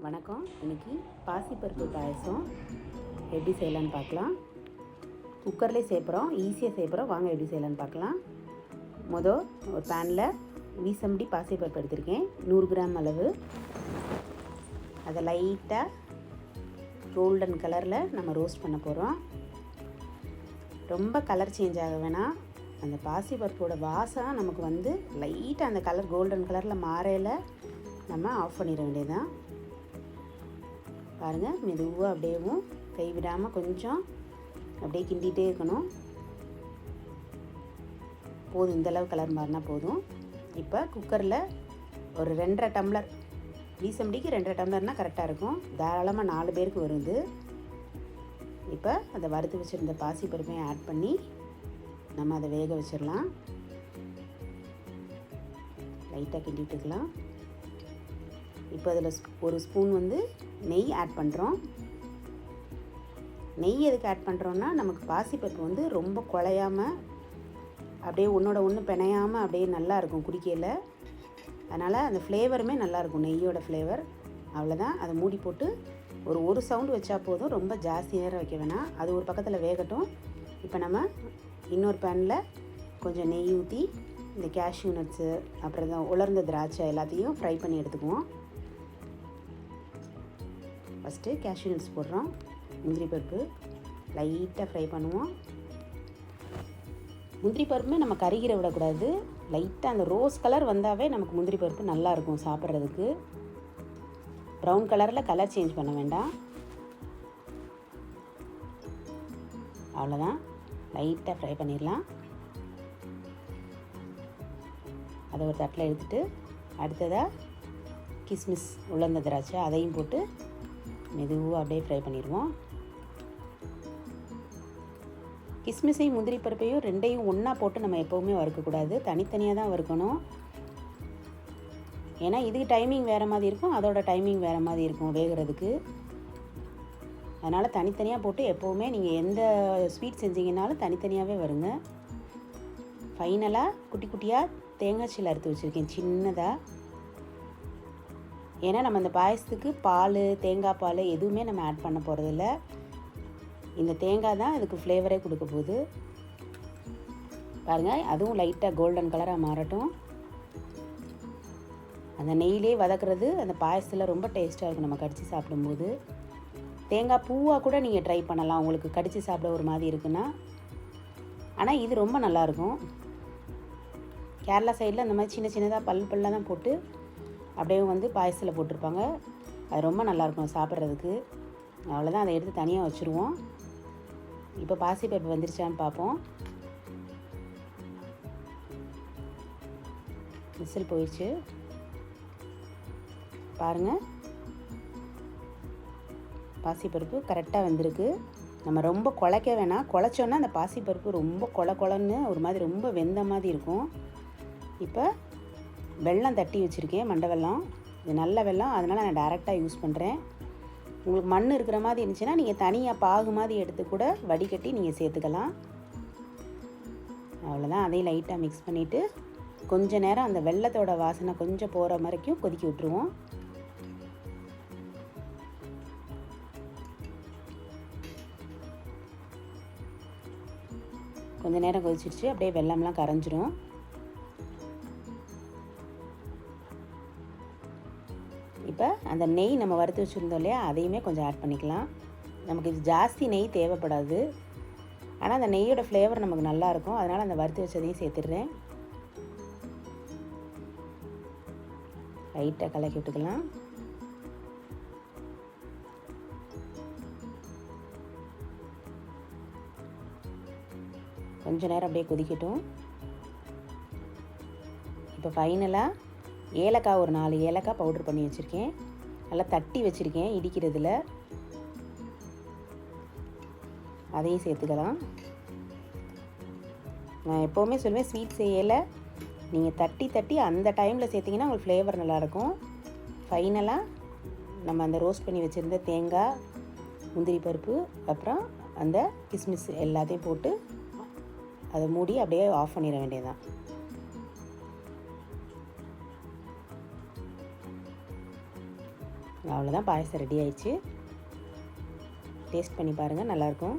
வணக்கம். இன்றைக்கி பாசிப்பருப்பு பாயசம் எப்படி செய்யலான்னு பார்க்கலாம். குக்கர்லேயே சேர்ப்புறோம், ஈஸியாக சேர்ப்புறோம். வாங்க எப்படி செய்யலான்னு பார்க்கலாம். ஒரு பேனில் வீசம்படி பாசிப்பருப்பு எடுத்திருக்கேன், 100 கிராம் அளவு. அதை லைட்டாக கோல்டன் கலரில் நம்ம ரோஸ்ட் பண்ண போகிறோம். ரொம்ப கலர் சேஞ்ச் ஆக வேணாம். அந்த பாசிப்பருப்போட வாசம் நமக்கு லைட்டாக அந்த கலர் கோல்டன் கலரில் மாறையில் நம்ம ஆஃப் பண்ணிட வேண்டியதுதான். பாருங்கள், மெதுவாக அப்படியேவும் கைவிடாமல் கொஞ்சம் அப்படியே கிண்டிகிட்டே இருக்கணும். போதும், இந்தளவு கலர் மாறினா போதும். இப்போ குக்கரில் ஒரு 2.5 டம்ளர், வீசம்படிக்கு 2.5 டம்ளர்னால் கரெக்டாக இருக்கும். தாராளமாக 4 பேருக்கு வருது. இப்போ அதை வறுத்து வச்சுருந்த பாசிப்பருப்பையும் ஆட் பண்ணி நம்ம அதை வேக வச்சிடலாம். லைட்டாக கிண்டி விட்டுக்கலாம். இப்போ அதில் ஒரு ஸ்பூன் நெய் ஆட் பண்ணுறோம். நெய் எதுக்கு ஆட் பண்ணுறோன்னா, நமக்கு பாசிப்பருப்பு ரொம்ப குழையாமல் அப்படியே ஒன்றோட ஒன்று பிணையாமல் அப்படியே நல்லாயிருக்கும் குடிக்கையில். அதனால் அந்த ஃப்ளேவருமே நல்லாயிருக்கும், நெய்யோட ஃப்ளேவர். அவ்வளோதான். அதை மூடி போட்டு ஒரு சவுண்டு வச்சா போதும். ரொம்ப ஜாஸ்தி நேரம் வைக்க வேணாம். அது ஒரு பக்கத்தில் வேகட்டும். இப்போ நம்ம இன்னொரு பேனில் கொஞ்சம் நெய் ஊற்றி இந்த கேஷ்யூ நட்ஸு, அப்புறம் தான் உலர்ந்த திராட்சை எல்லாத்தையும் ஃப்ரை பண்ணி எடுத்துக்குவோம். ஃபஸ்ட்டு கேஷ்யூ நட்ஸ் போடுறோம். முந்திரி பருப்பு லைட்டாக ஃப்ரை பண்ணுவோம். முந்திரி பருப்புமே நம்ம கருகிற விடக்கூடாது. லைட்டாக அந்த ரோஸ் கலர் வந்தாவே நமக்கு முந்திரி பருப்பு நல்லாயிருக்கும் சாப்பிட்றதுக்கு. ப்ரௌன் கலரில் கலர் சேஞ்ச் பண்ண வேண்டாம். அவ்வளோதான், லைட்டாக ஃப்ரை பண்ணிடலாம். அதை ஒரு தட்டில் எடுத்துகிட்டு அடுத்ததாக கிஸ்மிஸ், உலர்ந்த திராட்சை அதையும் போட்டு மெதுவாக அப்படியே ஃப்ரை பண்ணிடுவோம். கிஸ்மிஸையும் முந்திரி பருப்பையும் ரெண்டையும் ஒன்றா போட்டு நம்ம எப்போவுமே வறுக்கக்கூடாது, தனித்தனியாக தான் வறுக்கணும். ஏன்னா இதுக்கு டைமிங் வேறு மாதிரி இருக்கும், அதோட டைமிங் வேறு மாதிரி இருக்கும் வேகிறதுக்கு. அதனால் தனித்தனியாக போட்டு எப்போவுமே நீங்கள் எந்த ஸ்வீட் செஞ்சீங்கன்னாலும் தனித்தனியாகவே வருங்க. ஃபைனலாக குட்டி குட்டியாக தேங்காய் சீலை அறுத்து வச்சுருக்கேன் சின்னதாக. ஏன்னா நம்ம இந்த பாயசத்துக்கு பால், தேங்காய் பால் எதுவுமே நம்ம ஆட் பண்ண போகிறதில்ல. இந்த தேங்காய் தான் அதுக்கு ஃப்ளேவரே கொடுக்க போகுது. பாருங்கள், அதுவும் லைட்டாக கோல்டன் கலராக மாறட்டும். அந்த நெய்யிலே வதக்குறது அந்த பாயசத்தில் ரொம்ப டேஸ்ட்டாக இருக்கும் நம்ம கடித்து சாப்பிடும்போது. தேங்காய் பூவாக கூட நீங்கள் ட்ரை பண்ணலாம், உங்களுக்கு கடித்து சாப்பிட ஒரு மாதிரி இருக்குன்னா. ஆனால் இது ரொம்ப நல்லாயிருக்கும். கேரளா சைடில் அந்த மாதிரி சின்ன சின்னதாக பல்லாக தான் போட்டு அப்படியே பாயசத்தில் போட்டிருப்பாங்க. அது ரொம்ப நல்லாயிருக்கும் சாப்பிட்றதுக்கு. அவ்வளோதான், அதை எடுத்து தனியாக வச்சுருவோம். இப்போ பாசிப்பருப்பு வந்துருச்சான்னு பார்ப்போம். விசில் போயிடுச்சு பாருங்கள். பாசிப்பருப்பு கரெக்டாக வெந்திருக்கு. நம்ம ரொம்ப குழைக்க வேணாம். குழைச்சோன்னா அந்த பாசிப்பருப்பு ரொம்ப கொலன்னு ஒரு மாதிரி ரொம்ப வெந்த மாதிரி இருக்கும். இப்போ வெல்லம் தட்டி வச்சுருக்கேன், மண்டை வெல்லம். இது நல்ல வெல்லம், அதனால் நான் டைரெக்டாக யூஸ் பண்ணுறேன். உங்களுக்கு மண் இருக்கிற மாதிரி இருந்துச்சுன்னா நீங்கள் தனியாக பாகு மாதிரி எடுத்து கூட வடிகட்டி நீங்கள் சேர்த்துக்கலாம். அவ்வளோதான், அதையும் லைட்டாக மிக்ஸ் பண்ணிவிட்டு கொஞ்ச நேரம் அந்த வெல்லத்தோட வாசனை கொஞ்சம் போகிற வரைக்கும் கொதிக்க விட்டுருவோம். கொஞ்சம் நேரம் கொதிச்சிடுச்சு, அப்படியே வெல்லம்லாம் கரைஞ்சிரும். இப்போ அந்த நெய் நம்ம வறுத்து வச்சுருந்தோம் இல்லையா, அதையுமே கொஞ்சம் ஆட் பண்ணிக்கலாம். நமக்கு இது ஜாஸ்தி நெய் தேவைப்படாது, ஆனால் அந்த நெய்யோட ஃப்ளேவர் நமக்கு நல்லாயிருக்கும். அதனால் அந்த வறுத்து வச்சதையும் சேர்த்துடுறேன். லைட்டாக கலக்கி விட்டுக்கலாம். கொஞ்ச நேரம் அப்படியே கொதிக்கட்டும். இப்போ ஃபைனலாக ஏலக்காய், ஒரு 4 ஏலக்காய் பவுட்ரு பண்ணி வச்சுருக்கேன். நல்லா தட்டி வச்சுருக்கேன் இடிக்கிறதுல. அதையும் சேர்த்துக்கலாம். நான் எப்போவுமே சொல்லுவேன், ஸ்வீட் செய்யலை நீங்கள் தட்டி அந்த டைமில் சேர்த்திங்கன்னா உங்களுக்கு ஃப்ளேவர் நல்லாயிருக்கும். ஃபைனலாக நம்ம அந்த ரோஸ்ட் பண்ணி வச்சுருந்த தேங்காய், முந்திரி பருப்பு, அப்புறம் அந்த கிஸ்மிஸ் எல்லாத்தையும் போட்டு அதை மூடி அப்படியே ஆஃப் பண்ணிட வேண்டியதுதான். அவ்வளோதான், பாயசம் ரெடி ஆயிடுச்சு. டேஸ்ட் பண்ணி பாருங்கள், நல்லாயிருக்கும்.